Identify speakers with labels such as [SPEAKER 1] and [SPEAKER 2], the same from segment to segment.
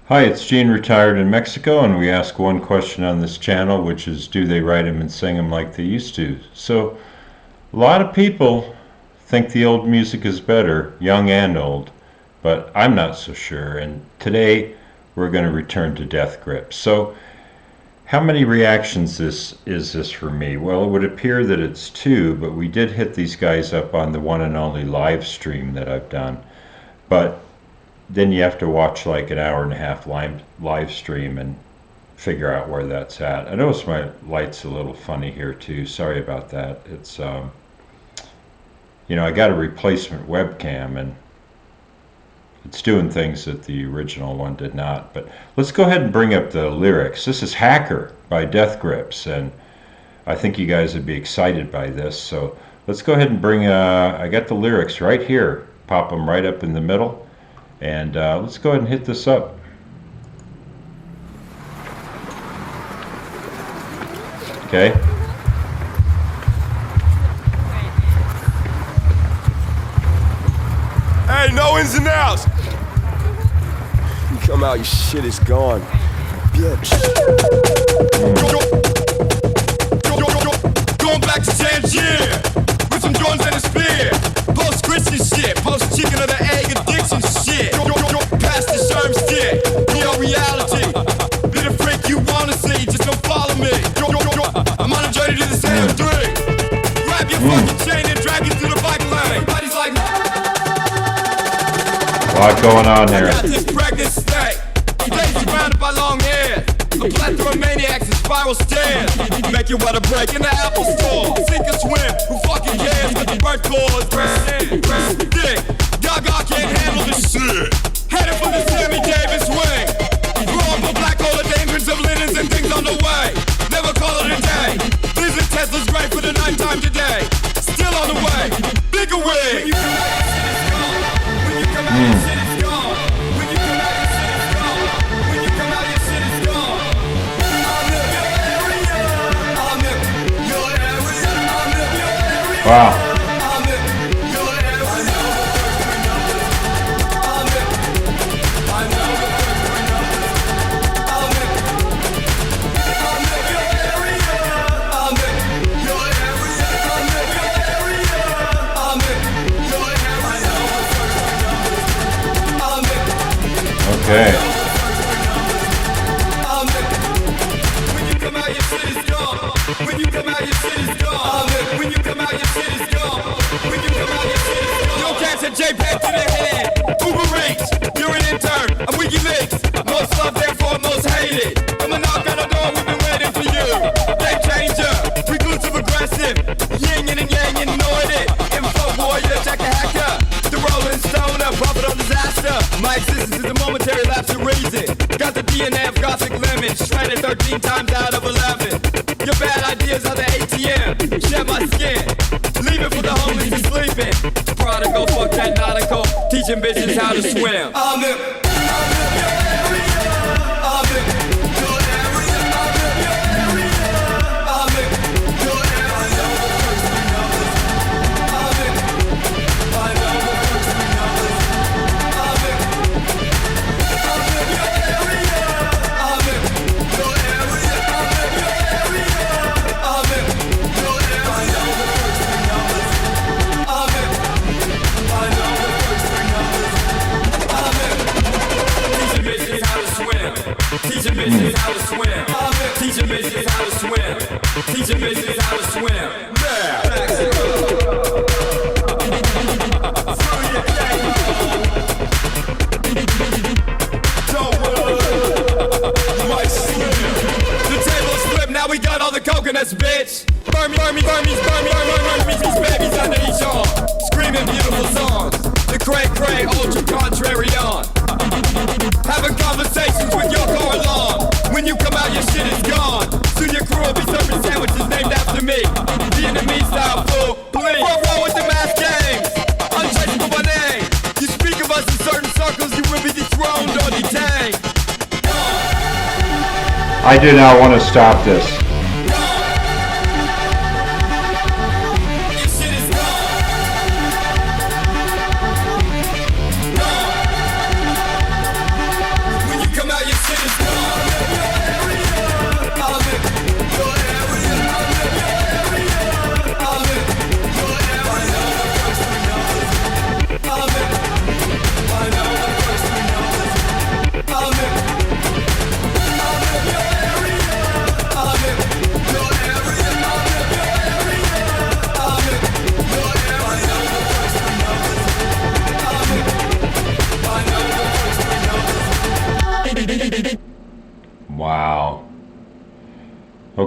[SPEAKER 1] Hi, it's Gene, retired in Mexico, and we ask one question on this channel, which is, do they write them and sing them like they used to? So, a lot of people think the old music is better, young and old, but I'm not so sure. And today, we're going to return to Death Grips. So, how many reactions is this for me? Well, it would appear that it's two, but we did hit these guys up on the one and only live stream that I've done. But then you have to watch like an hour and a half live stream and figure out where that's at. I notice my light's a little funny here too. Sorry about that. It's I got a replacement webcam and it's doing things that the original one did not. But let's go ahead and bring up the lyrics. This is Hacker by Death Grips, and I think you guys would be excited by this. So let's go ahead and bring I got the lyrics right here. Pop them right up in the middle. And let's go ahead and hit this up. Okay.
[SPEAKER 2] Hey, no ins and outs. You come out, your shit is gone, bitch. Going back to Tangier with some guns and a spear. Post-Christian shit, post-chicken of the egg addiction shit. Past the sherm shit, neo-reality. Be the freak you wanna see, just don't follow me. I'm on a journey to the same dream. Grab your fucking chain and drag it through the bike lane. Everybody's like,
[SPEAKER 1] a lot going on there.
[SPEAKER 2] I got this pregnant state. Days surrounded by long hair. A plethora of maniacs and spiral stairs. Make you wanna break in the Apple store. Sink or swim, who fucking cares? But the bird call is press dick. Gaga can't handle this shit. Headed for the Sammy Davis wing. Growing for black hole of dangerous of linens and things on the way. Never call it a day. Visit Tesla's great for the nighttime today. Still on the way. Bigger wing. When you come out, your shit is gone. When you come out, your shit is gone. When you come out, your shit is gone. I'm in your area. I'm in your area. I'm in your area.
[SPEAKER 1] Wow.
[SPEAKER 2] I'm in your area. I know the first three numbers. I'm in your area. I'm in your area. I'm in your area. I'm in your area. I know the first three numbers. I'm in.
[SPEAKER 1] Okay.
[SPEAKER 2] When you come out, your shit is gone. When you come out, your shit is gone. When you come out, your shit is gone. When you come out, your shit is gone. Yo, catch a JPEG to the head. Uber Eats, you're an intern. I'm WikiLeaks. Most loved, therefore most hated. I'm a knock on the door, we've been waiting for you. Game changer, reclusive aggressive. Yin and yang, you know it. Info warrior, check a hacker. The Rolling Stoner, prophet on disaster. My existence is a momentary lapse of reason. Got the DNA of gothic lemon, shredded 13 times out of 11. Your bad ideas are the ATM. Shed my skin, leave it for the homeless and sleeping. Prodigal, fuck that nautical, teaching bitches how to swim. I'm in your area. I'm in your area. I'm in your area. I'm in your area. I know the first three numbers. I'm in. I know the first three numbers. I'm in your area. I'm in your area. I'm in your area. I'm in your area. I know the first three numbers. I'm in. I know the first three numbers. I'm in. Teaching bitches how to swim. Teaching bitches how to swim. I'm in. Teaching bitches how to swim. Teaching bitches how to swim. The table is flipped, now we got all the coconuts, bitch. Burmese babies under each arm. Screaming beautiful songs. The cray, ultra contrary on. Having conversations with your car alarm. When you come out, your shit is gone. Soon your crew will be serving sandwiches named after me. Vietnamese style food, please. Roll with the mass games. Untraceable by name. You speak of us in certain circles, you will be dethroned or detained.
[SPEAKER 1] I do not want to stop this.
[SPEAKER 2] Your shit is gone. When you come out,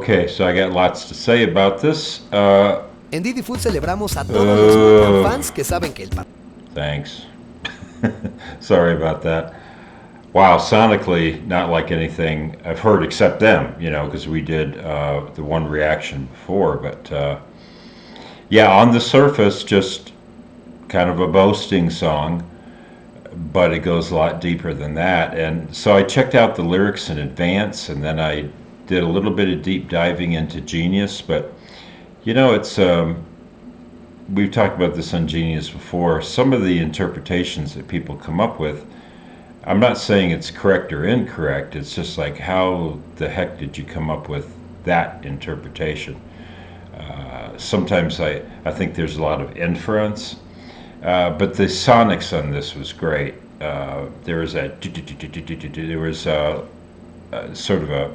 [SPEAKER 1] Okay, so I got lots to say about this.
[SPEAKER 3] En Didi Food celebramos a todos los Webcam fans que saben que el
[SPEAKER 1] Thanks. Sorry about that. Wow, sonically, not like anything I've heard except them, because we did the one reaction before. But yeah, on the surface, just kind of a boasting song, but it goes a lot deeper than that. And so I checked out the lyrics in advance, and then I did a little bit of deep diving into Genius. But it's we've talked about this on Genius before. Some of the interpretations that people come up with, I'm not saying it's correct or incorrect. It's just like, how the heck did you come up with that interpretation? Sometimes I think there's a lot of inference, but the sonics on this was great. There was sort of a,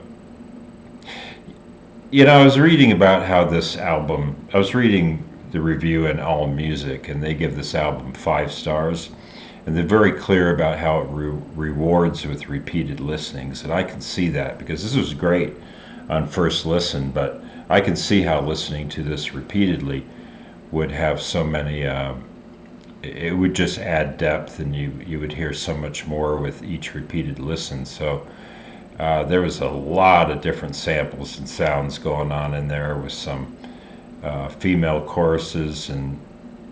[SPEAKER 1] I was reading about how this album, I was reading the review in All Music, and they give this album 5 stars, and they're very clear about how it rewards with repeated listenings. And I can see that, because this was great on first listen, but I can see how listening to this repeatedly would have so many, it would just add depth, and you would hear so much more with each repeated listen. So there was a lot of different samples and sounds going on in there, with some female choruses and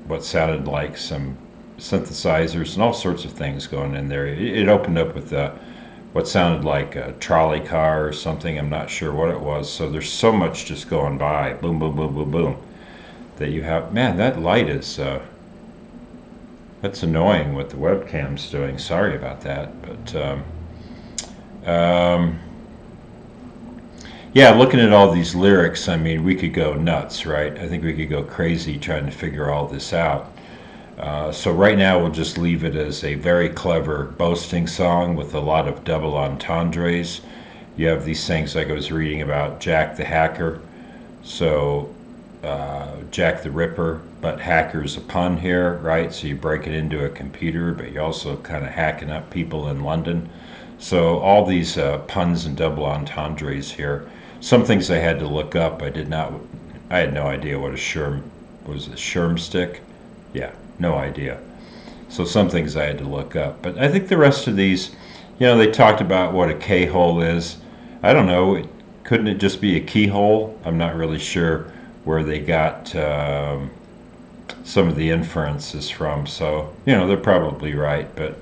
[SPEAKER 1] what sounded like some synthesizers and all sorts of things going in there. It opened up with what sounded like a trolley car or something. I'm not sure what it was. So there's so much just going by, boom, boom, boom, boom, boom, that you have. Man, that light is that's annoying what the webcam's doing. Sorry about that, but yeah, looking at all these lyrics, I mean, we could go nuts, right? I think we could go crazy trying to figure all this out. So right now we'll just leave it as a very clever boasting song with a lot of double entendres. You have these things like I was reading about Jack the Hacker. So Jack the Ripper, but hacker's a pun here, right? So you break it into a computer, but you're also kind of hacking up people in London. So all these puns and double entendres here. Some things I had to look up. I had no idea what a sherm stick? Yeah, no idea. So some things I had to look up. But I think the rest of these, they talked about what a K-hole is. I don't know, couldn't it just be a keyhole? I'm not really sure where they got some of the inferences from. So, they're probably right. But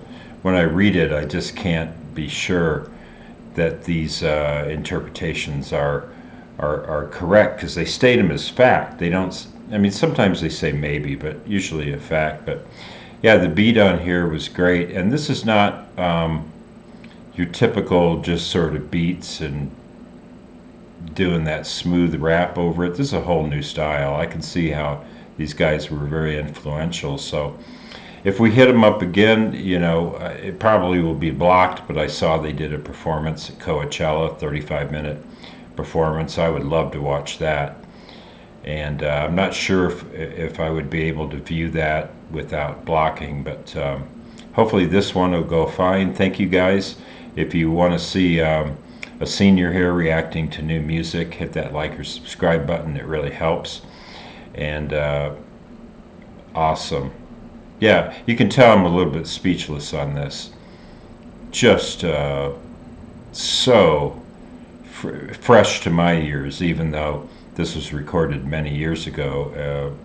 [SPEAKER 1] when I read it, I just can't be sure that these interpretations are correct, because they state them as fact. They don't. I mean, sometimes they say maybe, but usually a fact. But yeah, the beat on here was great, and this is not your typical just sort of beats and doing that smooth rap over it. This is a whole new style. I can see how these guys were very influential. So if we hit them up again, it probably will be blocked, but I saw they did a performance at Coachella, 35-minute performance. I would love to watch that. And I'm not sure if I would be able to view that without blocking, but hopefully this one will go fine. Thank you guys. If you want to see a senior here reacting to new music, hit that like or subscribe button. It really helps. And awesome. Yeah, you can tell I'm a little bit speechless on this. Just so fresh to my ears, even though this was recorded many years ago.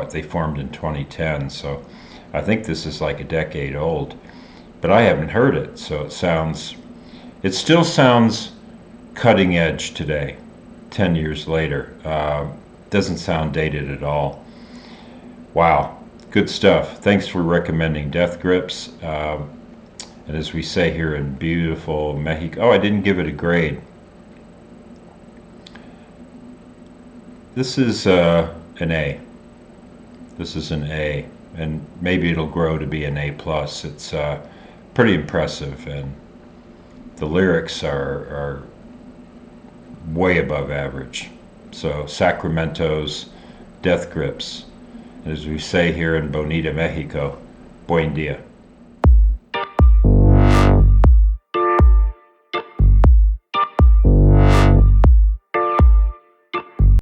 [SPEAKER 1] They formed in 2010, so I think this is like a decade old. But I haven't heard it, so it still sounds cutting edge today, 10 years later. Doesn't sound dated at all. Wow. Good stuff. Thanks for recommending Death Grips. And as we say here in beautiful Mexico, I didn't give it a grade. This is an A. This is an A, and maybe it'll grow to be an A+. It's pretty impressive, and the lyrics are way above average. So Sacramento's Death Grips. As we say here in Bonita, Mexico, buen dia.